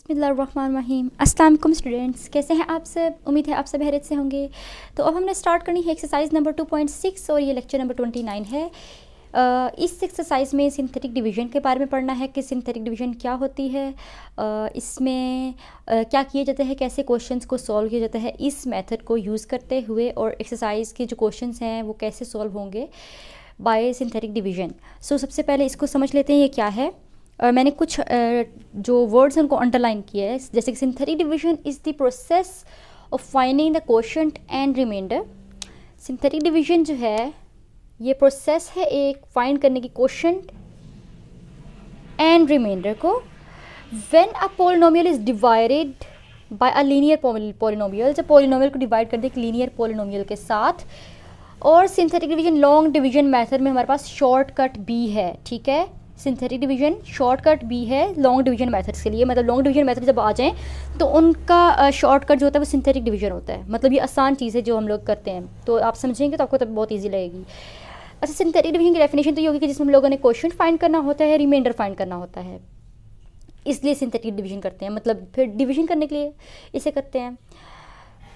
बिस्मिल्लाहिर्रहमानिर्रहीम। अस्सलाम वालेकुम स्टूडेंट्स, कैसे हैं आप सब? उम्मीद है आप सब खैरियत से होंगे। तो अब हमने स्टार्ट करनी है एक्सरसाइज नंबर 2.6 और ये लेक्चर नंबर 29 है। इस एक्सरसाइज में सिंथेटिक डिवीजन के बारे में पढ़ना है कि सिंथेटिक डिवीजन क्या होती है, इसमें क्या किया जाता है, कैसे क्वेश्चंस को सॉल्व किया जाता है इस मेथड को यूज़ करते हुए, और एक्सरसाइज के जो क्वेश्चंस हैं वो कैसे सॉल्व होंगे बाय सिंथेटिक डिवीजन। सो सबसे पहले इसको समझ लेते हैं ये क्या है। मैंने कुछ जो वर्ड्स हैं उनको अंडरलाइन किया है, जैसे कि synthetic division is the process of finding the quotient and remainder. Synthetic division जो है ये प्रोसेस है एक फाइंड करने की क्वोशंट एंड रिमाइंडर को। When a polynomial is divided by a linear polynomial, जब पॉलिनोमियल को डिवाइड कर दे एक लीनियर पॉलिनोमियल के साथ। और synthetic division long division method में हमारे पास शॉर्टकट भी है, ठीक है। सिंथेटिक डिवीजन शॉर्टकट भी है लॉन्ग डिवीजन मेथड्स के लिए, मतलब लॉन्ग डिवीजन मेथड जब आ जाएं तो उनका शॉर्टकट जो होता है वो सिंथेटिक डिवीजन होता है। मतलब ये आसान चीज़ है जो हम लोग करते हैं, तो आप समझेंगे तो आपको तब बहुत ईजी लगेगी। अच्छा, सिंथेटिक डिवीजन की डेफिनेशन तो ये होगी कि जिसमें हम लोगों ने क्वोशंट फाइंड करना होता है, रिमाइंडर फाइंड करना होता है, इसलिए सिंथेटिक डिवीजन करते हैं। मतलब फिर डिवीजन करने के लिए इसे करते हैं।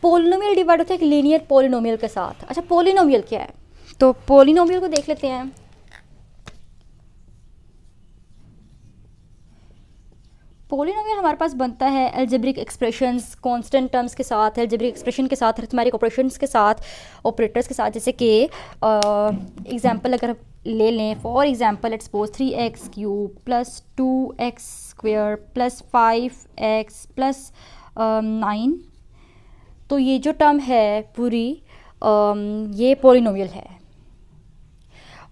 पॉलिनोमियल डिवाइड होता है एक लीनियर पॉलिनोमियल के साथ। अच्छा, पॉलिनोमियल क्या है, तो पॉलिनोमियल को देख लेते हैं। पॉलिनोमियल हमारे पास बनता है अलजेब्रिक एक्सप्रेशंस कांस्टेंट टर्म्स के साथ, अलजेब्रिक एक्सप्रेशन के साथ, अरिथमेटिक ऑपरेशंस के साथ, ऑपरेटर्स के साथ। जैसे कि एग्जांपल अगर ले लें, for example let's suppose 3x cube plus 2x square plus 5x plus 9। तो ये जो टर्म है पूरी ये पॉलिनोमियल है,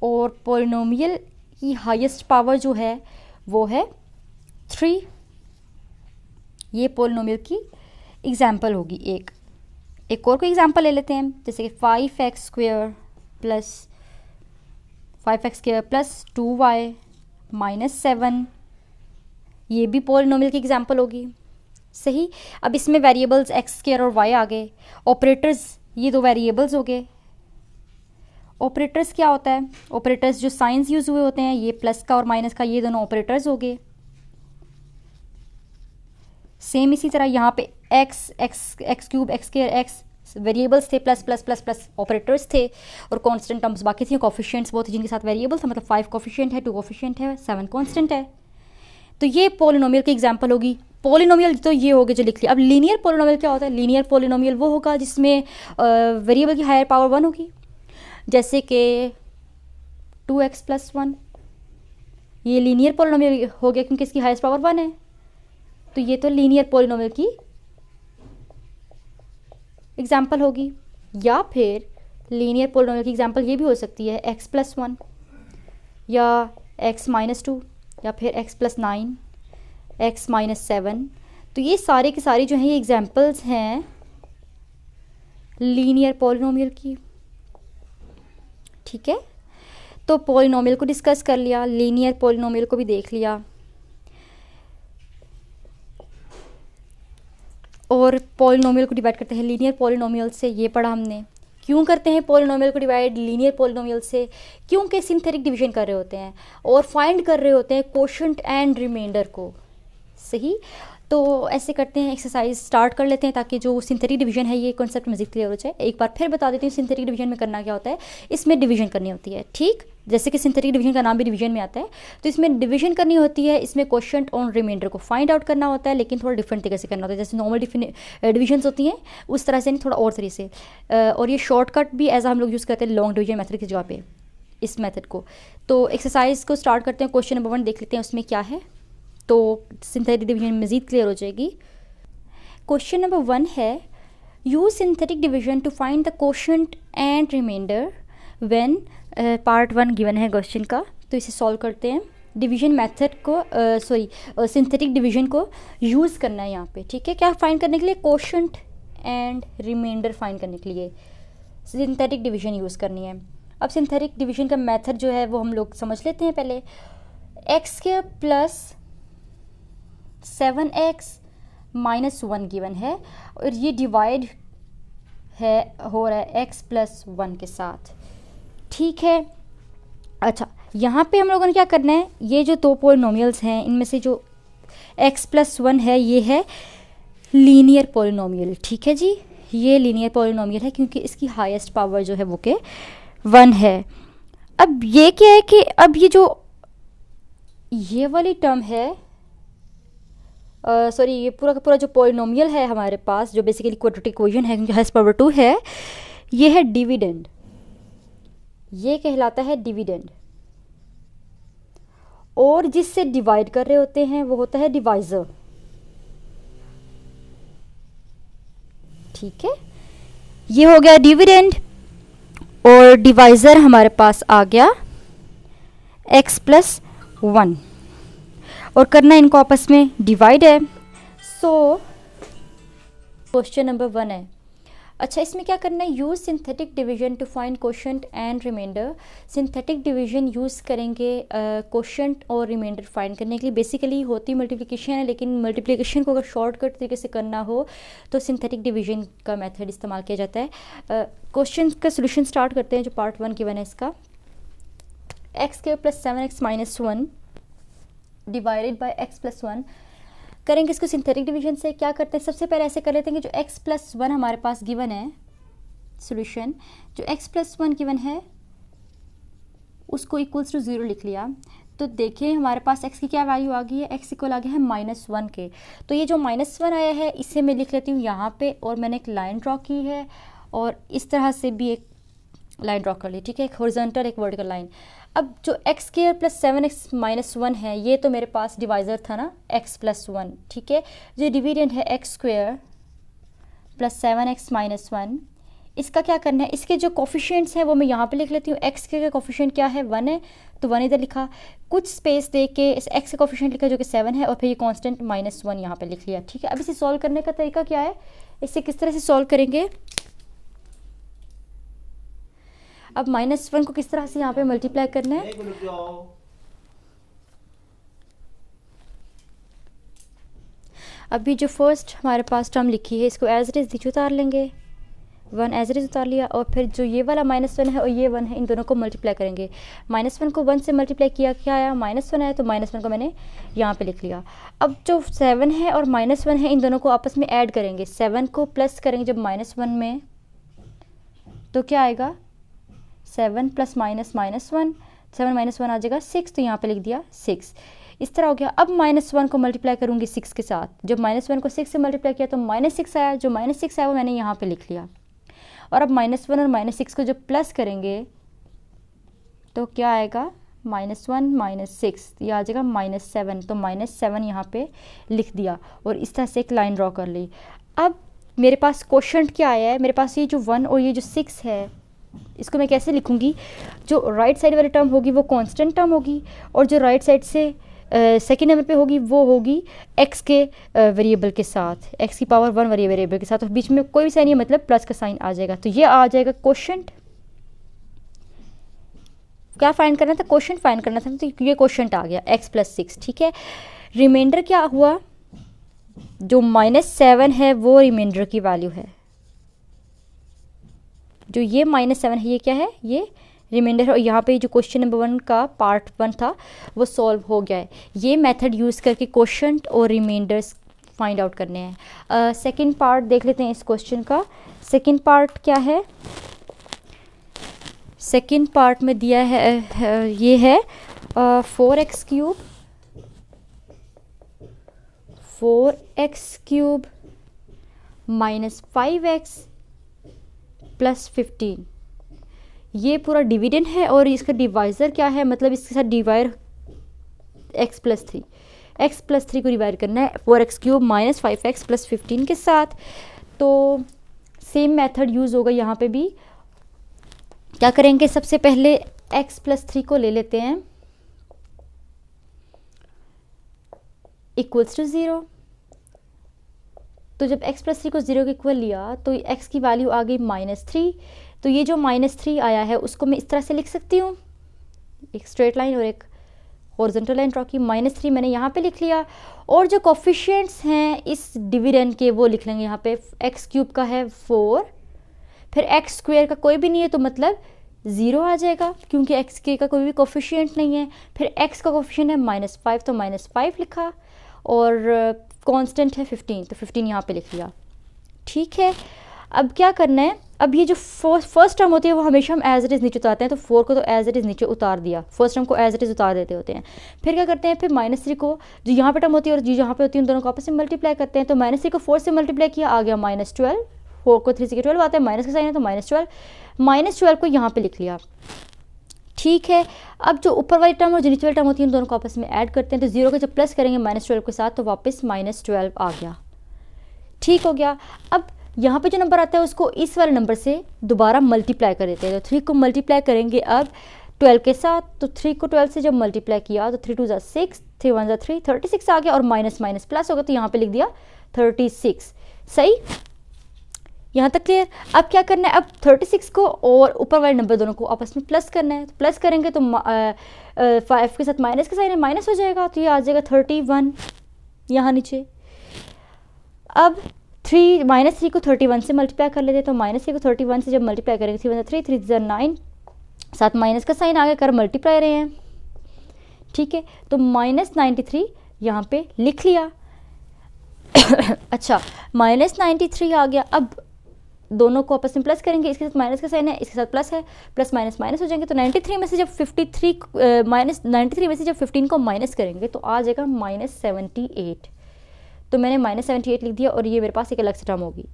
और पॉलिनोमियल की हाईएस्ट पावर जो है वो है 3। ये पॉलिनोमियल की एग्जाम्पल होगी। एक और कोई एग्जाम्पल ले लेते हैं, जैसे कि 5x square plus 2y minus 7। ये भी पॉलिनोमियल की एग्जाम्पल होगी, सही। अब इसमें वेरिएबल्स x स्क्वायर और y आ गए। ऑपरेटर्स, ये दो वेरिएबल्स हो गए। ऑपरेटर्स क्या होता है, ऑपरेटर्स जो साइंस यूज़ हुए होते हैं, ये प्लस का और माइनस का, ये दोनों ऑपरेटर्स हो गए। सेम इसी तरह यहाँ पे X cube X square X variables थे, plus plus plus plus operators थे, और कांस्टेंट टर्म्स बाकी थी, कोफिशिएंट्स वो थे जिनके साथ वेरिएबल था। मतलब 5 कोफिशिएंट है, 2 कोफिशिएंट है, 7 कांस्टेंट है। तो ये पॉलिनोमियल की एग्जांपल होगी। पॉलिनोमियल तो ये हो गए जो लिख लिया। अब लीनियर पॉलिनोमियल क्या होता है? लीनियर पॉलिनोमियल वो होगा जिसमें वेरिएबल की हायर पावर 1 होगी, जैसे कि 2x प्लस 1। ये लीनियर पॉलिनोमियल हो गया क्योंकि इसकी हाईएस्ट पावर 1 है। तो ये तो लीनियर पॉलिनोमियल की एग्जाम्पल होगी। या फिर लीनियर पॉलिनोमियल की एग्जाम्पल ये भी हो सकती है x प्लस 1 या x माइनस 2 या फिर x प्लस 9, x माइनस 7। तो ये सारे की सारी जो हैं ये एग्जाम्पल्स हैं लीनियर पॉलिनोमियल की, ठीक है। तो पॉलिनोमियल को डिस्कस कर लिया, लीनियर पॉलिनोमियल को भी देख लिया, और पॉलिनोमियल को डिवाइड करते हैं लीनियर पॉलिनोमियल से, ये पढ़ा हमने। क्यों करते हैं पॉलिनोमियल को डिवाइड लीनियर पॉलिनोमियल से? क्योंकि सिंथेटिक डिवीजन कर रहे होते हैं और फाइंड कर रहे होते हैं क्वोशंट एंड रिमाइंडर को, सही। तो ऐसे करते हैं, एक्सरसाइज स्टार्ट कर लेते हैं ताकि जो सिंथेटिक डिवीजन है ये कॉन्सेप्ट मज़ीद क्लियर हो जाए। एक बार फिर बता देती हूँ सिंथेटिक डिवीजन में करना क्या होता है। इसमें डिवीजन करनी होती है, ठीक, जैसे कि सिंथेटिक डिवीजन का नाम भी डिवीजन में आता है। तो इसमें डिवीजन करनी होती है, इसमें क्वोशंट और रिमाइंडर को फाइंड आउट करना होता है, लेकिन थोड़ा डिफरेंट तरीके से करना होता है। जैसे नॉर्मल डिवीजन होती हैं उस तरह से नहीं, थोड़ा और तरीके से। और ये शॉर्टकट भी एज हम लोग यूज़ करते हैं लॉन्ग डिवीजन मेथड की जगह पे इस मेथड को। तो एक्सरसाइज को स्टार्ट करते हैं। क्वेश्चन नंबर 1 देख लेते हैं उसमें क्या है, तो सिंथेटिक डिवीजन मज़ीद क्लियर हो जाएगी। क्वेश्चन नंबर 1 है, use synthetic division to find the quotient and remainder when. Part 1 given है क्वेश्चन का, तो इसे सॉल्व करते हैं। डिवीजन मेथड को सिंथेटिक डिवीजन को यूज़ करना है यहाँ पे, ठीक है। क्या फाइंड करने के लिए? क्वोशंट एंड रिमाइंडर फाइंड करने के लिए सिंथेटिक डिवीजन यूज़ करनी है। अब सिंथेटिक डिवीजन का मेथड जो है वो हम लोग समझ लेते हैं पहले। X square plus 7x minus 1 given है, और ये डिवाइड है हो रहा है x प्लस 1 के साथ, ठीक है। अच्छा, यहाँ पे हम लोगों ने क्या करना है, ये जो दो पॉलिनोमियल्स हैं इनमें से जो x+1 है, ये है लीनियर पॉलिनोमियल, ठीक है जी, ये लीनियर पॉलिनोमियल है क्योंकि इसकी हाईएस्ट पावर जो है वो के 1 है। अब ये क्या है कि अब ये जो ये वाली टर्म है, सॉरी ये पूरा का पूरा जो पॉलिनोमियल है हमारे पास, जो बेसिकली क्वाड्रेटिक इक्वेशन है क्योंकि हाईएस्ट पावर 2 है, ये है डिविडेंड, ये कहलाता है डिविडेंड। और जिससे डिवाइड कर रहे होते हैं वो होता है डिवाइज़र, ठीक है, ये हो गया डिविडेंड। और डिवाइज़र हमारे पास आ गया x+1 और करना इनको आपस में डिवाइड है। सो क्वेश्चन नंबर 1 है। अच्छा, इसमें क्या करना है, use synthetic division to find quotient and remainder. Synthetic division use करेंगे कोशेंट और रिमाइंडर फाइंड करने के लिए। बेसिकली होती मल्टीप्लिकेशन है, लेकिन मल्टीप्लिकेशन को अगर शॉर्टकट तरीके से करना हो तो सिंथेटिक डिवीजन का मेथड इस्तेमाल किया जाता है। क्वेश्चन का सोल्यूशन स्टार्ट करते हैं, जो पार्ट 1 गिवन है इसका। x² + 7x - 1 divided by x+1 करेंगे इसको सिंथेटिक डिवीजन से। क्या करते हैं, सबसे पहले ऐसे कर लेते हैं कि जो x+1 हमारे पास गिवन है सॉल्यूशन, जो x+1 गिवन है उसको इक्वल्स टू 0 लिख लिया। तो देखिए हमारे पास x की क्या वैल्यू आ गई है, x इक्वल आ गया है -1 के। तो ये जो -1 आया है इसे मैं लिख लेती हूँ यहाँ पे, और मैंने एक लाइन ड्रॉ की है और इस तरह से भी एक लाइन ड्रॉ कर ली, ठीक है, एक हॉरिजॉन्टल एक वर्टिकल लाइन। अब जो x² + 7x - 1 है, ये तो मेरे पास डिवाइज़र था ना x+1, ठीक है। जो डिविडेंड है x² + 7x - 1, इसका क्या करना है, इसके जो कोफिशिएंट्स हैं वो मैं यहाँ पे लिख लेती हूँ। x के कोफिशिएंट क्या है, 1 है, तो 1 इधर लिखा, कुछ स्पेस दे के इस x का कोफिशिएंट लिखा जो कि 7 है, और फिर ये कांस्टेंट -1 यहाँ पे लिख लिया, ठीक है। अब इसे सॉल्व करने का तरीका क्या है, इसे किस तरह से सॉल्व करेंगे। अब -1 को किस तरह से यहाँ पे मल्टीप्लाई करना है, अभी जो फर्स्ट हमारे पास टर्म लिखी है इसको एज इट इज़ नीचे उतार लेंगे, 1 एज इट इज़ उतार लिया, और फिर जो ये वाला -1 है और ये 1 है, इन दोनों को मल्टीप्लाई करेंगे। -1 को 1 से मल्टीप्लाई किया, क्या आया, -1 आया, तो -1 को मैंने यहाँ पे लिख लिया। अब जो 7 है और -1 है, इन दोनों को आपस में ऐड करेंगे, 7 को प्लस करेंगे जब -1 में, तो क्या आएगा, 7 + -1, 7 - 1 आ जाएगा 6, तो यहाँ पे लिख दिया 6, इस तरह हो गया। अब -1 को मल्टीप्लाई करूँगी 6 के साथ, जब -1 को 6 से मल्टीप्लाई किया तो -6 आया, जो -6 आया वो मैंने यहाँ पे लिख लिया। और अब -1 और -6 को जब प्लस करेंगे तो क्या आएगा, -1 - 6, ये आ जाएगा -7, तो -7 यहाँ पे लिख दिया और इस तरह से एक लाइन ड्रॉ कर ली। अब मेरे पास क्वोशंट क्या आया है, मेरे पास ये जो 1 और ये जो 6 है, इसको मैं कैसे लिखूंगी, जो राइट साइड वाली टर्म होगी वो कांस्टेंट टर्म होगी, और जो राइट साइड से सेकेंड नंबर पे होगी वो होगी x के वेरिएबल के साथ, x की पावर 1 वेरिएबल के साथ, और बीच में कोई भी साइन नहीं, मतलब प्लस का साइन आ जाएगा, तो ये आ जाएगा क्वोशंट। क्या फाइंड करना था, क्वोशंट फाइंड करना था, तो ये क्वोशंट आ गया x+6, ठीक है। रिमाइंडर क्या हुआ, जो -7 है वो रिमाइंडर की वैल्यू है, जो ये -7 है ये क्या है, ये रिमाइंडर है। और यहाँ पे जो क्वेश्चन नंबर 1 का पार्ट 1 था वो सॉल्व हो गया है। ये मेथड यूज़ करके क्वोशंट और रिमाइंडर्स फाइंड आउट करने हैं। सेकंड पार्ट देख लेते हैं इस क्वेश्चन का। सेकंड पार्ट क्या है, सेकंड पार्ट में दिया है ये है 4x³ -5x + 15, ये पूरा डिविडेंड है और इसका डिवाइज़र क्या है, मतलब इसके साथ डिवाइड x+3 को डिवाइड करना है 4x³ - 5x + 15 के साथ। तो सेम मेथड यूज़ होगा यहाँ पे भी। क्या करेंगे, सबसे पहले x+3 को ले लेते हैं इक्वल्स टू 0, तो जब x+3 को 0 के इक्वल लिया तो x की वैल्यू आ गई -3, तो ये जो -3 आया है उसको मैं इस तरह से लिख सकती हूँ, एक स्ट्रेट लाइन और एक हॉरिजॉन्टल लाइन ड्रॉ की, -3 मैंने यहाँ पे लिख लिया। और जो कोफिशिएंट्स हैं इस डिविडेंड के वो लिख लेंगे यहाँ पे, x³ का है 4, फिर x² का कोई भी नहीं है तो मतलब 0 आ जाएगा क्योंकि x के का कोई भी कोफिशिएंट नहीं है, फिर x का कोफिशिएंट है -5 तो -5 लिखा, और कांस्टेंट है 15, तो 15 यहाँ पे लिख लिया। ठीक है, अब क्या करना है, अब ये जो फर्स्ट टर्म होती है वो हमेशा हम एज इट इज़ नीचे उतारते हैं, तो 4 को तो एज इट इज़ नीचे उतार दिया, फर्स्ट टर्म को एज इट इज़ उतार देते होते हैं। फिर क्या करते हैं, फिर -3 को जो यहाँ पे टर्म होती है और जो यहाँ पे होती है उन दोनों को आपस में मल्टीप्लाई करते हैं। तो -3 को 4 से मल्टीप्लाई किया, आ गया -12, 4 को 3 से 12 आता है, माइनस का साइन है तो -12 को यहाँ पे लिख लिया। ठीक है, अब जो ऊपर वाली टर्म और जो नीचे वाली टर्म होती है उन दोनों को आपस में ऐड करते हैं, तो 0 को जब प्लस करेंगे -12 के साथ तो वापस -12 आ गया। ठीक हो गया। अब यहाँ पे जो नंबर आता है उसको इस वाले नंबर से दोबारा मल्टीप्लाई कर देते हैं, तो 3 को मल्टीप्लाई करेंगे अब 12 के साथ, तो 3 को 12 से जब मल्टीप्लाई किया तो 3 2 ज़ा 6, 3 1 ज़ा 3, 36 आ गया, और माइनस माइनस प्लस होगा तो यहाँ पे लिख दिया 36। सही, यहाँ तक क्लियर। अब क्या करना है, अब 36 को और ऊपर वाले नंबर दोनों को आपस में प्लस करना है, तो प्लस करेंगे तो 5 के साथ माइनस का साइन है, माइनस हो जाएगा, तो ये आ जाएगा 31 यहाँ नीचे। अब -3 को 31 से मल्टीप्लाई कर लेते हैं, तो -3 को 31 से जब मल्टीप्लाई करेंगे 3 1 3, 3 ज़ा 9, साथ माइनस का साइन आ गया, कर मल्टीप्लाई रहे हैं। ठीक है, तो -93 यहाँ पे लिख लिया। अच्छा, -93 आ गया। अब दोनों को आपस में प्लस करेंगे, इसके साथ माइनस का साइन है, इसके साथ प्लस है, प्लस माइनस माइनस हो जाएंगे, तो 93 में से जब 93 में से जब 15 को माइनस करेंगे तो आ जाएगा -78, तो मैंने -78 लिख दिया और ये मेरे पास एक अलग से टर्म होगी।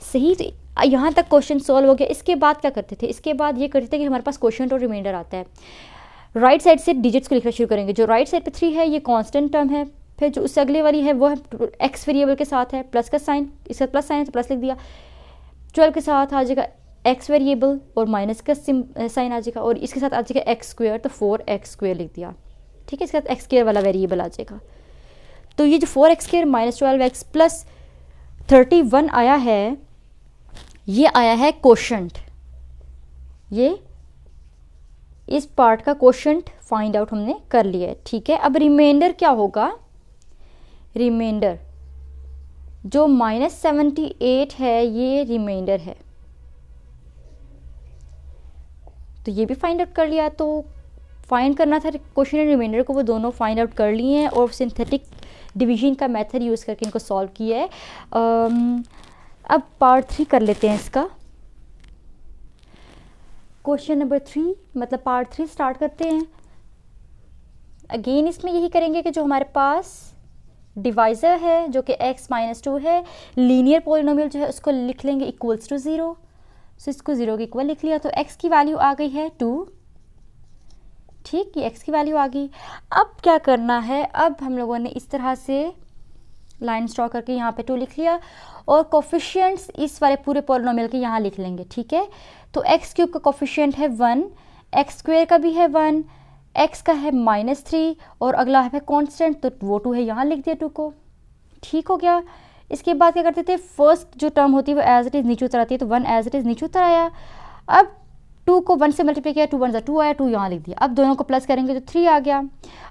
सही, तो यहाँ तक क्वेश्चन सॉल्व हो गया। इसके बाद क्या करते थे, इसके बाद ये करते थे कि हमारे पास क्वेश्चन और रिमाइंडर आता है, राइट साइड से डिजिट्स को लिखना शुरू करेंगे। जो राइट साइड पे 3 है ये कांस्टेंट टर्म है, फिर जो उससे अगले वाली है वो है एक्स वेरिएबल के साथ है, प्लस का साइन, इसका प्लस साइन है तो प्लस लिख दिया। 12 के साथ आ जाएगा एक्स वेरिएबल और माइनस का साइन आ जाएगा, और इसके साथ आ जाएगा एक्स स्क्वायर, तो 4x² लिख दिया। ठीक है, इसके साथ x² वाला वेरिएबल आ जाएगा। तो ये जो 4x² -12x प्लस 31 आया है, ये आया है कोशंट। ये इस पार्ट का कोशंट फाइंड आउट हमने कर लिया है। ठीक है, अब रिमाइंडर क्या होगा, रिमाइंडर जो -78 है ये रिमाइंडर है, तो ये भी फाइंड आउट कर लिया। तो फाइंड करना था क्वेश्चन एंड रिमाइंडर को, वो दोनों फाइंड आउट कर लिए हैं और सिंथेटिक डिवीजन का मेथड यूज़ करके इनको सॉल्व किया है। अब पार्ट 3 कर लेते हैं इसका। क्वेश्चन नंबर 3 मतलब पार्ट 3 स्टार्ट करते हैं। अगेन इसमें यही करेंगे कि जो हमारे पास डिवाइज़र है जो कि x -2 है, लीनियर पॉलिनोमियल जो है उसको लिख लेंगे इक्वल्स टू 0, सो इसको 0 के इक्वल लिख लिया, तो x की वैल्यू आ गई है 2। ठीक, ये x की वैल्यू आ गई। अब क्या करना है, अब हम लोगों ने इस तरह से लाइन ड्रॉ करके यहाँ पे 2 लिख लिया, और कोफिशिएंट्स इस वाले पूरे पॉलिनोमियल के यहाँ लिख लेंगे। ठीक है, तो x³ का कोफिशिएंट है 1, x² का भी है 1, x का है -3 और अगला है कांस्टेंट, तो वो 2 है, यहाँ लिख दिया 2 को। ठीक हो गया। इसके बाद क्या करते थे, फर्स्ट जो टर्म होती है वो एज इट इज़ नीचे उतर आती है, तो 1 एज इट इज़ नीचे उतर आया। अब 2 को 1 से मल्टीप्लाई किया, 2 1 ज़ा 2 आया, 2 यहाँ लिख दिया। अब दोनों को प्लस करेंगे तो 3 आ गया।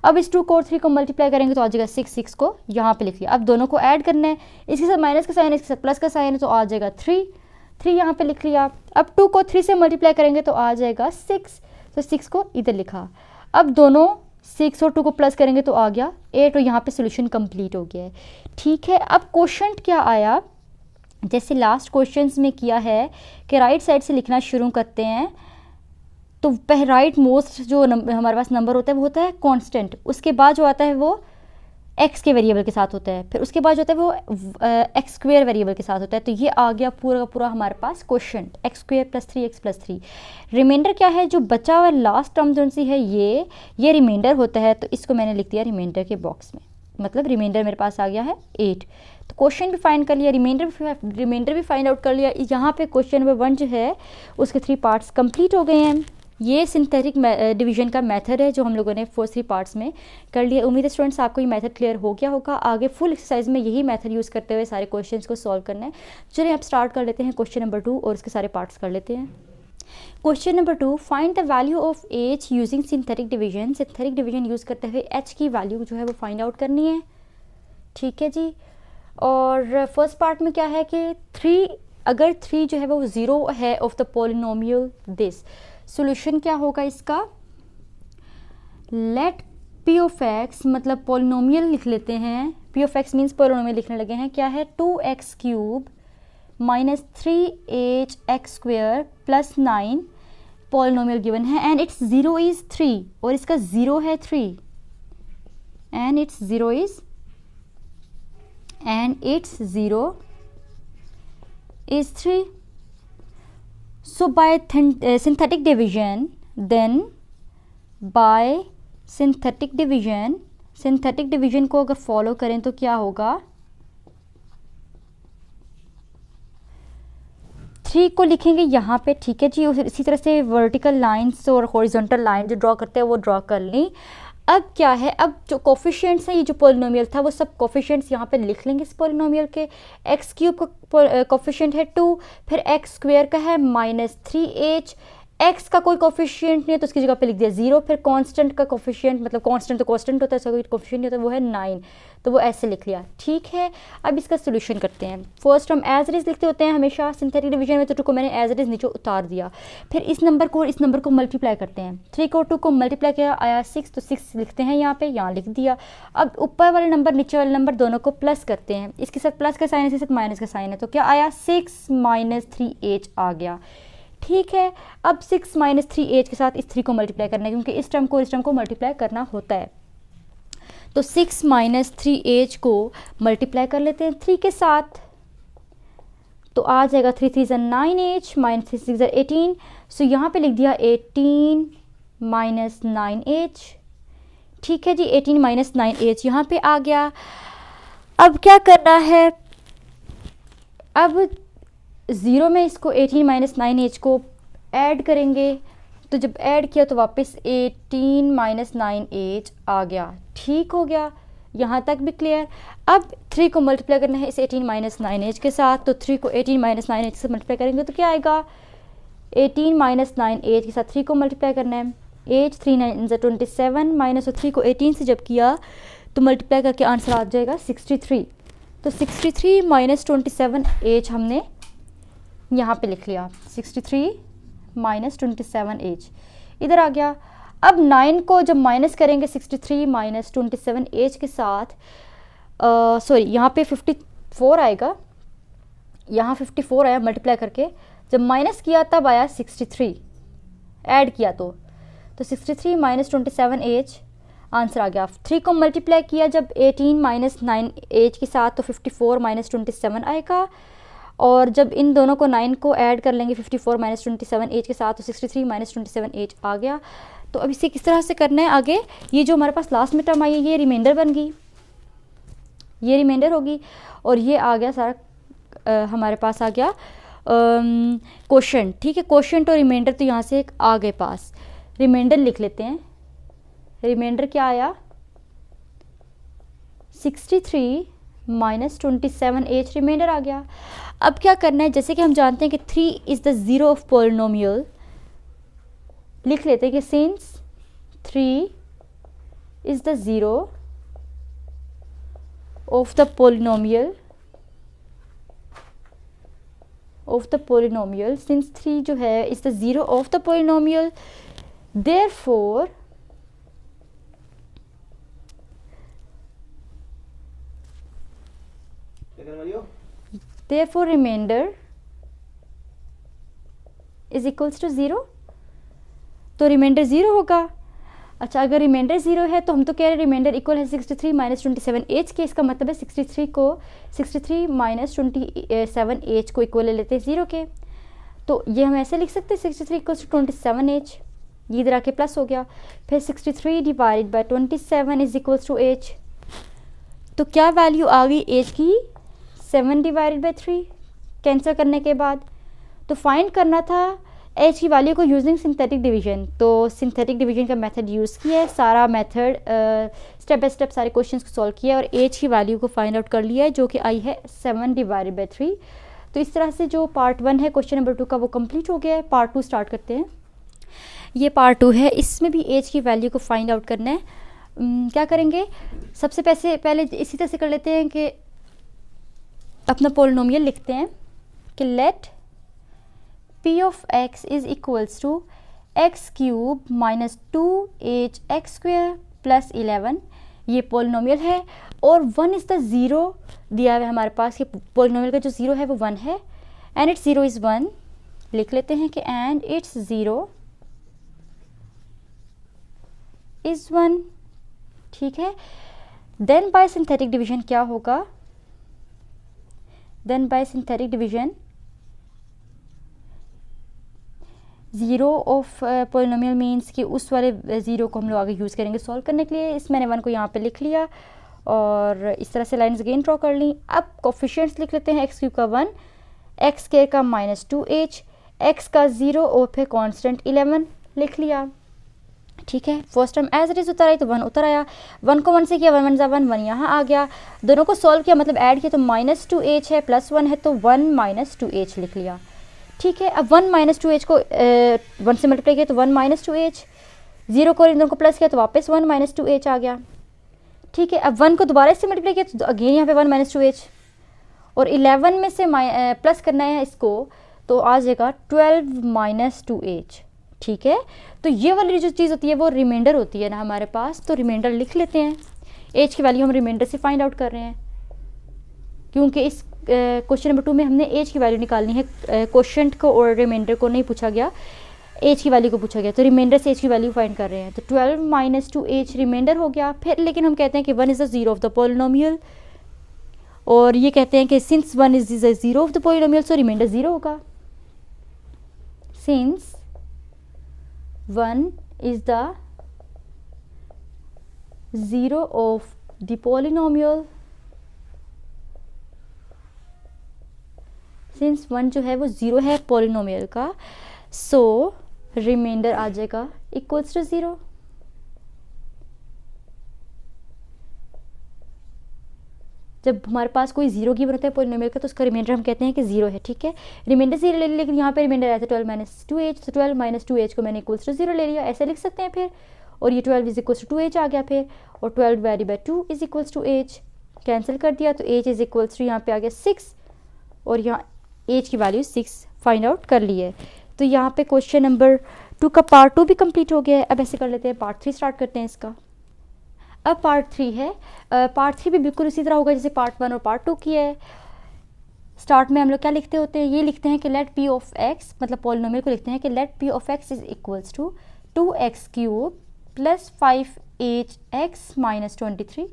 अब इस 2 को और 3 को मल्टीप्लाई करेंगे तो आ जाएगा 6, 6 को यहाँ पे लिख लिया। अब दोनों को ऐड करना है, इसके साथ माइनस का साइन है, इसके साथ प्लस का साइन है, तो आ जाएगा 3, 3 यहाँ पे लिख लिया। अब 2 को 3 से मल्टीप्लाई करेंगे तो आ जाएगा 6, तो 6 को इधर लिखा। अब दोनों 6 और 2 को प्लस करेंगे तो आ गया 8, और यहाँ पे सोल्यूशन कंप्लीट हो गया है। ठीक है, अब क्वेश्चन क्या आया, जैसे लास्ट क्वेश्चंस में किया है कि राइट साइड से लिखना शुरू करते हैं, तो राइट मोस्ट जो हमारे पास नंबर होता है वो होता है कांस्टेंट, उसके बाद जो आता है वो एक्स के वेरिएबल के साथ होता है, फिर उसके बाद जो होता है वो x² वेरिएबल के साथ होता है। तो ये आ गया पूरा का पूरा हमारे पास क्वेश्चन x² + 3x + 3। रिमाइंडर क्या है, जो बचा हुआ लास्ट टर्म जो सी है ये रिमाइंडर होता है, तो इसको मैंने लिख दिया रिमाइंडर के बॉक्स में, मतलब रिमाइंडर मेरे पास आ गया है 8। तो क्वेश्चन भी फाइंड कर लिया, रिमाइंडर भी फाइंड आउट कर लिया। यहाँ पे क्वेश्चन नंबर 1 जो है उसके 3 पार्ट्स कंप्लीट हो गए हैं। ये सिंथेटिक डिवीजन का मेथड है जो हम लोगों ने 4 पार्ट्स में कर लिया। उम्मीद है स्टूडेंट्स आपको ये मेथड क्लियर हो गया होगा। आगे फुल एक्सरसाइज में यही मेथड यूज़ करते हुए सारे क्वेश्चंस को सॉल्व करना है। चलिए आप स्टार्ट कर लेते हैं क्वेश्चन नंबर 2 और इसके सारे पार्ट्स कर लेते हैं। Question number 2, find the value of H using synthetic division. Synthetic division use करते हुए एच की वैल्यू जो है वो फाइंड आउट करनी है। ठीक है जी, और फर्स्ट पार्ट में क्या है कि 3 अगर 3 जो है वो 0 है of the polynomial this, solution क्या होगा इसका, लेट पी ऑफ एक्स मतलब पोलिनोमियल लिख लेते हैं, P of x means polynomial लिखने लगे हैं, क्या है 2x³ minus 3hx² plus 9 polynomial given है एंड इट्स ज़ीरो इज़ 3 और इसका ज़ीरो है 3 and it's zero is 3. So by synthetic division, then by synthetic division को अगर फॉलो करें तो क्या होगा, 3 को लिखेंगे यहाँ पे, ठीक है जी। इसी तरह से वर्टिकल लाइंस और हॉरिजॉन्टल लाइन जो ड्रॉ करते हैं वो ड्रॉ कर ली। अब क्या है, अब जो कोफिशिएंट्स हैं, ये जो पोलिनोमियल था वो सब कोफिशिएंट्स यहाँ पे लिख लेंगे इस पोलिनोमियल के। x³ का कोफिशिएंट है 2, फिर x² का है -3h, x का कोई कोफिशिएंट नहीं है तो उसकी जगह पे लिख दिया 0, फिर कांस्टेंट का कोफिशिएंट मतलब कांस्टेंट तो कांस्टेंट होता है, इसका कोई कोफिशिएंट नहीं होता, वो है 9, तो वो ऐसे लिख लिया, ठीक है। अब इसका सोल्यूशन करते हैं। फर्स्ट हम एज इट इज़ लिखते होते हैं हमेशा सिंथेटिक डिवीजन में, तो 2 को मैंने एज इट इज़ नीचे उतार दिया। फिर इस नंबर को और इस नंबर को मल्टीप्लाई करते हैं, 3 को 2 को मल्टीप्लाई किया आया 6, तो 6 लिखते हैं यहाँ पे, यहाँ लिख दिया। अब ऊपर वाले नंबर नीचे वाले नंबर दोनों को प्लस करते हैं, इसके साथ प्लस का साइन है, इसके साथ माइनस का साइन है, तो क्या आया 6 - 3h आ गया, ठीक है। अब 6 - 3h के साथ इस 3 को मल्टीप्लाई करना है क्योंकि इस टर्म को मल्टीप्लाई करना होता है, तो 6 - 3h को मल्टीप्लाई कर लेते हैं 3 के साथ, तो आ जाएगा 3 3 = 9h -3 6 = 18, सो यहाँ पे लिख दिया 18 - 9h, ठीक है जी। 18 - 9h यहाँ पे आ गया। अब क्या करना है, अब 0 में इसको 18 - 9h को ऐड करेंगे, तो जब ऐड किया तो वापस 18 - 9h आ गया, ठीक हो गया, यहाँ तक भी क्लियर। अब 3 को मल्टीप्लाई करना है इस 18 - 9h के साथ, तो 3 को 18 - 9h से मल्टीप्लाई करेंगे तो क्या आएगा, 18 - 9h के साथ 3 को मल्टीप्लाई करना है, 8 3 9 = 27 माइनस 3 को 18 से जब किया तो मल्टीप्लाई करके आंसर आ जाएगा 63, तो 63 - 27h हमने यहाँ पे लिख लिया, 63 - 27h इधर आ गया। अब 9 को जब माइनस करेंगे 63 - 27h के साथ, सॉरी यहाँ पे 54 आएगा, यहाँ 54 आया मल्टीप्लाई करके, जब माइनस किया तब आया 63, ऐड किया तो 63 - 27h आंसर आ गया। 3 को मल्टीप्लाई किया जब 18 - 9h के साथ तो 54 - 27 आएगा, और जब इन दोनों को 9 को ऐड कर लेंगे 54 - 27h के साथ तो 63 - 27h आ गया। तो अब इसे किस तरह से करना है आगे, ये जो हमारे पास लास्ट में टर्म आई है ये रिमाइंडर बन गई, ये रिमाइंडर होगी, और ये आ गया सारा हमारे पास आ गया क्वोशंट, ठीक है। क्वोशंट और रिमाइंडर तो यहाँ से आ गए पास, रिमाइंडर लिख लेते हैं। रिमाइंडर क्या आया, 63 - 27h रिमाइंडर आ गया। अब क्या करना है, जैसे कि हम जानते हैं कि 3 is the zero of polynomial, लिख लेते हैं कि since 3 is the zero of the polynomial, since 3 जो है is the zero of the polynomial, therefore remainder is equals to 0, तो रिमाइंडर 0 होगा। अच्छा, अगर रिमाइंडर 0 है तो हम तो कह रहे हैं रिमाइंडर इक्वल है 63 - 27h के, इसका मतलब है 63 - 27h को इक्वल ले लेते हैं 0 के, तो ये हम ऐसे लिख सकते हैं 63 = 27h, ये इधर आके प्लस हो गया, फिर 63 / 27 इज इक्वल्स टू h, तो क्या वैल्यू आ गई h की, 7 / 3 कैंसिल करने के बाद। तो फाइंड करना था h की वैल्यू को यूजिंग सिंथेटिक डिवीजन, तो सिंथेटिक डिवीजन का मेथड यूज़ किया है, सारा मेथड स्टेप बाय स्टेप सारे क्वेश्चंस को सॉल्व किया और h की वैल्यू को फाइंड आउट कर लिया है, जो कि आई है 7 / 3। तो इस तरह से जो पार्ट 1 है क्वेश्चन नंबर 2 का वो कंप्लीट हो गया है। पार्ट 2 स्टार्ट करते हैं। ये पार्ट 2 है, इसमें भी h की वैल्यू को फाइंड आउट करना है। क्या करेंगे, सबसे पहले इसी तरह से कर लेते हैं कि अपना पोलिनोमियल लिखते हैं कि let p of x is equals to x³ - 2hx² plus 11, ये पोलिनोमियल है। और 1 इज़ द ज़ीरो दिया हुआ है हमारे पास, ये पोलिनोमियल का जो ज़ीरो है वो 1 है, एंड इट्स ज़ीरो इज़ 1। लिख लेते हैं कि एंड इट्स ज़ीरो इज़ 1, ठीक है। देन बाय सिंथेटिक डिवीजन क्या होगा, then by synthetic division zero of polynomial means कि उस वाले ज़ीरो को हम लोग आगे यूज़ करेंगे सॉल्व करने के लिए। इस मैंने 1 को यहाँ पे लिख लिया और इस तरह से लाइन्स अगेन ड्रॉ कर ली। अब कोफिशिएंट्स लिख लेते हैं, एक्स क्यूब का 1, एक्स स्क्वायर का -2h, एक्स का 0 और फिर कांस्टेंट 11 लिख लिया, ठीक है। First term as it is उतर आई तो 1 उतर आया, 1 को 1 से किया 1 1 ज़ा 1 1 यहाँ आ गया। दोनों को सॉल्व किया मतलब ऐड किया तो -2h है प्लस 1 है तो 1 -2h लिख लिया, ठीक है। अब 1 -2h को 1 से मल्टीप्लाई किया तो 1 -2h, 0 को इन दोनों को प्लस किया तो वापस 1 -2h आ गया, ठीक है। अब 1 को दोबारा इससे मल्टीप्लाई किया तो अगेन यहाँ पे 1 -2h, और 11 में से प्लस करना है इसको तो आ जाएगा 12 -2h, ठीक है। तो ये वाली जो चीज़ होती है वो रिमाइंडर होती है ना हमारे पास, तो रिमाइंडर लिख लेते हैं। एज की वैल्यू हम रिमाइंडर से फाइंड आउट कर रहे हैं, क्योंकि इस क्वेश्चन नंबर 2 में हमने एज की वैल्यू निकालनी है, क्वेश्चन को और रिमाइंडर को नहीं पूछा गया, एज की वैल्यू को पूछा गया, तो रिमाइंडर से एज की वैल्यू फाइंड कर रहे हैं। तो 12 -2h रिमाइंडर हो गया। फिर लेकिन हम कहते हैं कि 1 is the zero of the polynomial, और ये कहते हैं कि since 1 is the zero of the polynomial so remainder 0 होगा। Since 1 is the zero of the polynomial, since 1 जो है वो 0 है पोलिनोमियल का, सो रिमाइंडर आ जाएगा इक्वल्स टू 0। जब हमारे पास कोई 0 गिवन होता है पोलिनोमियल का तो उसका रिमाइंडर हम कहते हैं कि 0 है, ठीक है। रिमाइंडर 0 ले लिया, लेकिन यहाँ पे रिमाइंडर आया था 12 -2h, तो 12 -2h को मैंने इक्वल्स टू 0 ले लिया, ऐसे लिख सकते हैं फिर। और ये 12 इज इक्वल्स टू 2h आ गया फिर, और 12 divided by 2 is equals to h, cancel कर दिया तो h इज इक्वल्स टू यहाँ पे आ गया 6, और यहाँ h की वैल्यू 6 फाइंड आउट कर ली है। तो यहाँ पे क्वेश्चन नंबर 2 का पार्ट 2 भी कंप्लीट हो गया है। अब ऐसे कर लेते हैं, पार्ट 3 स्टार्ट करते हैं इसका। अब पार्ट 3 है, पार्ट 3 भी बिल्कुल इसी तरह होगा जैसे पार्ट 1 और पार्ट 2 की है। स्टार्ट में हम लोग क्या लिखते होते हैं, ये लिखते हैं कि लेट p ऑफ x, मतलब पोलिनोमियल को लिखते हैं कि let p of x is equals to 2x³ plus 5hx minus 23।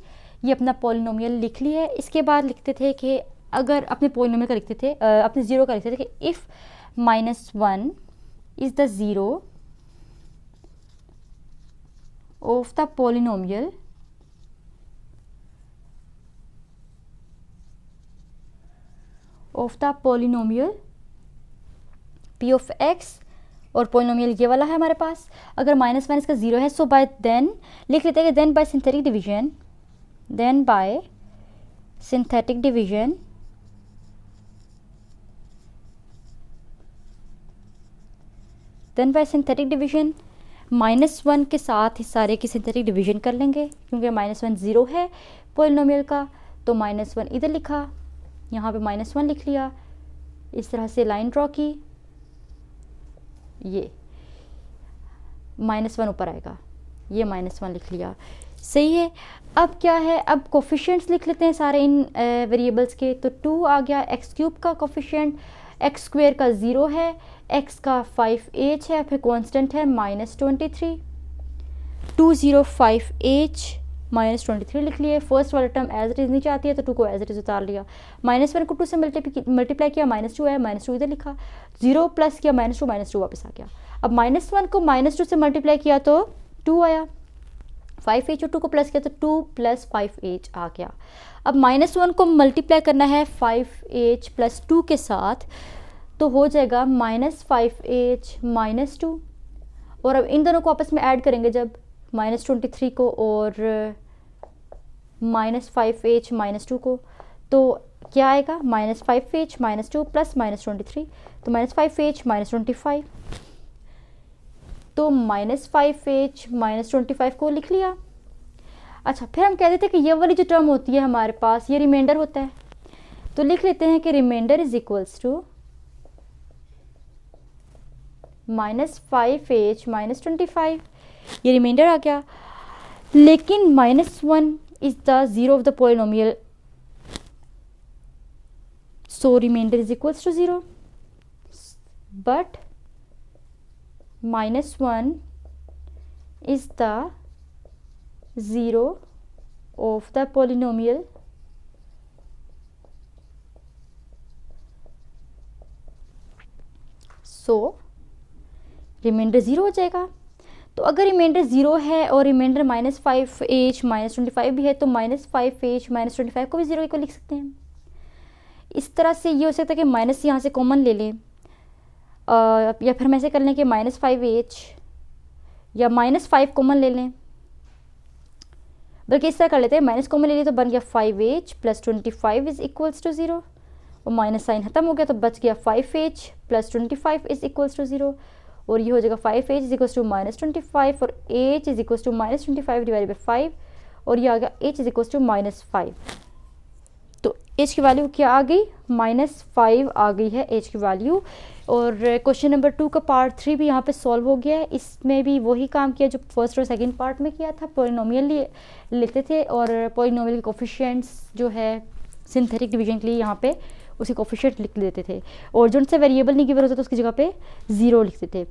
ये अपना पोलिनोमियल लिख लिया है। इसके बाद लिखते थे कि अगर अपने पोलिनोमियल का लिखते थे, अपने ज़ीरो का लिखते थे कि if -1 is the zero of the polynomial p of x, और पोलिनोमियल ये वाला है हमारे पास। अगर -1 इसका 0 है सो बाय देन लिख लेते हैं कि then by synthetic division, then by synthetic division -1 के साथ इस सारे की सिंथेटिक डिवीजन कर लेंगे, क्योंकि -1 0 है पोलिनोमियल का, तो -1 इधर लिखा, यहाँ पे -1 लिख लिया, इस तरह से लाइन ड्रॉ की, ये -1 ऊपर आएगा, ये -1 लिख लिया, सही है। अब क्या है, अब कोफिशिएंट्स लिख लेते हैं सारे इन वेरिएबल्स के। तो 2 आ गया, x³ का कोफिशिएंट, x² का 0 है, x का 5h है, फिर कांस्टेंट है -23, 205h -23 लिख लिए। फर्स्ट वाला टर्म एज इट इज़ नीचे आती है तो 2 को एज इट इज़ उतार लिया, -1 को 2 से मल्टीप्लाई किया, -2 है, -2 इधर लिखा, 0 प्लस किया -2 वापस आ गया। अब -1 को -2 से मल्टीप्लाई किया तो 2 आया, 5h और 2 को प्लस किया तो 2 + 5h आ गया। अब -1 को मल्टीप्लाई करना है 5h + 2 के साथ, तो हो जाएगा -5h -2, और अब इन दोनों को आपस में ऐड करेंगे जब -23 को और -5h -2 को, तो क्या आएगा, -5h -2 प्लस -23, तो -5h -25, तो -5h -25 को लिख लिया। अच्छा, फिर हम कह देते हैं कि ये वाली जो टर्म होती है हमारे पास, ये रिमाइंडर होता है, तो लिख लेते हैं कि reminder is equals to -5h -25, ये रिमाइंडर आ गया। लेकिन -1 is the zero of the polynomial, so remainder is equals to 0, but -1 is the zero of the polynomial so remainder zero हो जाएगा। तो अगर रिमाइंडर ज़ीरो है और रिमाइंडर -5h -25 भी है तो -5h -25 को भी ज़ीरो को लिख सकते हैं। इस तरह से ये हो सकता है कि माइनस यहाँ से कॉमन ले लें, या फिर हम ऐसे कर लें कि -5h या -5 कॉमन ले लें, बल्कि इस तरह कर लेते हैं, माइनस कॉमन ले लिए तो बन गया 5h + 25 इज इक्वल्स टू 0, और माइनस साइन खत्म हो गया तो बच गया 5h + 25 इज इक्वल्स टू 0, और ये हो जाएगा 5h इज इक्वल्स टू -25 और h is equals to -25 divide by 5, और ये आ गया h इज इक्वल्स टू -5। तो h की वैल्यू क्या आ गई, -5 आ गई है h की वैल्यू। और क्वेश्चन नंबर 2 का पार्ट 3 भी यहाँ पे सॉल्व हो गया है। इसमें भी वही काम किया जो फर्स्ट और सेकंड पार्ट में किया था, पॉलिनोमियल लेते थे और पॉलिनोमियल के कोफिशिएंट्स जो है सिंथेटिक डिवीजन के लिए यहाँ पे उसे कोफिशिएंट लिख देते थे, और जो उनसे वेरिएबल नहीं गिवन होता तो उसकी जगह पे 0 लिखते थे,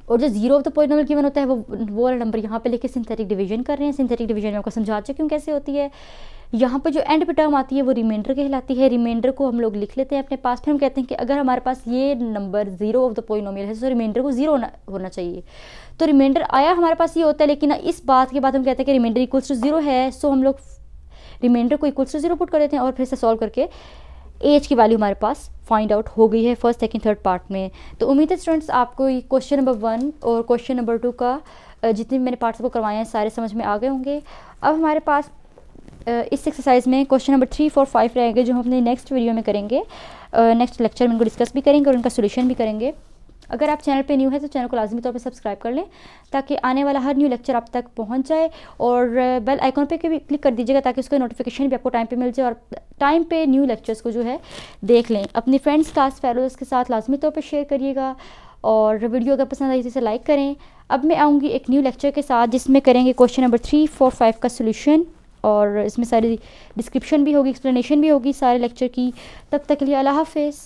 और जो zero of the polynomial given होता है वो वाला नंबर यहाँ पे लेके सिंथेटिक डिवीजन कर रहे हैं। सिंथेटिक डिवीजन में आपको समझा चुकी हूँ कैसे होती है। यहाँ पे जो एंड पे टर्म आती है वो रिमाइंडर कहलाती है। रिमाइंडर को हम लोग लिख लेते हैं अपने पास, फिर हम कहते हैं कि अगर हमारे पास ये number zero of the polynomial है तो रिमाइंडर को जीरो होना चाहिए। तो रिमाइंडर आया हमारे पास ये होता है, लेकिन इस बात के बाद हम कहते हैं कि रिमाइंडर इक्वल्स टू 0 है, सो हम लोग रिमाइंडर को इक्वल्स टू 0 पुट कर देते हैं और फिर से सॉल्व करके एज की वैल्यू हमारे पास फाइंड आउट हो गई है फर्स्ट सेकंड थर्ड पार्ट में। तो उम्मीद है स्टूडेंट्स आपको क्वेश्चन नंबर 1 और क्वेश्चन नंबर 2 का जितने भी मैंने पार्ट्स को करवाए हैं सारे समझ में आ गए होंगे। अब हमारे पास इस एक्सरसाइज में क्वेश्चन नंबर 3, 4, 5 रहेंगे जो हम अपने नेक्स्ट वीडियो में करेंगे, नेक्स्ट लेक्चर में उनको डिस्कस भी करेंगे और उनका सोल्यूशन भी करेंगे। अगर आप चैनल पे न्यू है तो चैनल को लाजमी तौर पे सब्सक्राइब कर लें ताकि आने वाला हर न्यू लेक्चर आप तक पहुंच जाए, और बेल आइकॉन पे भी क्लिक कर दीजिएगा ताकि उसका नोटिफिकेशन भी आपको टाइम पे मिल जाए और टाइम पे न्यू लेक्चर्स को जो है देख लें। अपनी फ्रेंड्स क्लास फेलोज़ के साथ लाजमी तौर पे शेयर करिएगा, और वीडियो अगर पसंद आई तो इसे लाइक करें। अब मैं आऊँगी एक न्यू लेक्चर के साथ जिसमें करेंगे क्वेश्चन नंबर 3, 4, 5 का सोल्यूशन, और इसमें सारी डिस्क्रिप्शन भी होगी, एक्सप्लेनेशन भी होगी सारे लेक्चर की। तब तक के लिए अल्लाह हाफिज़।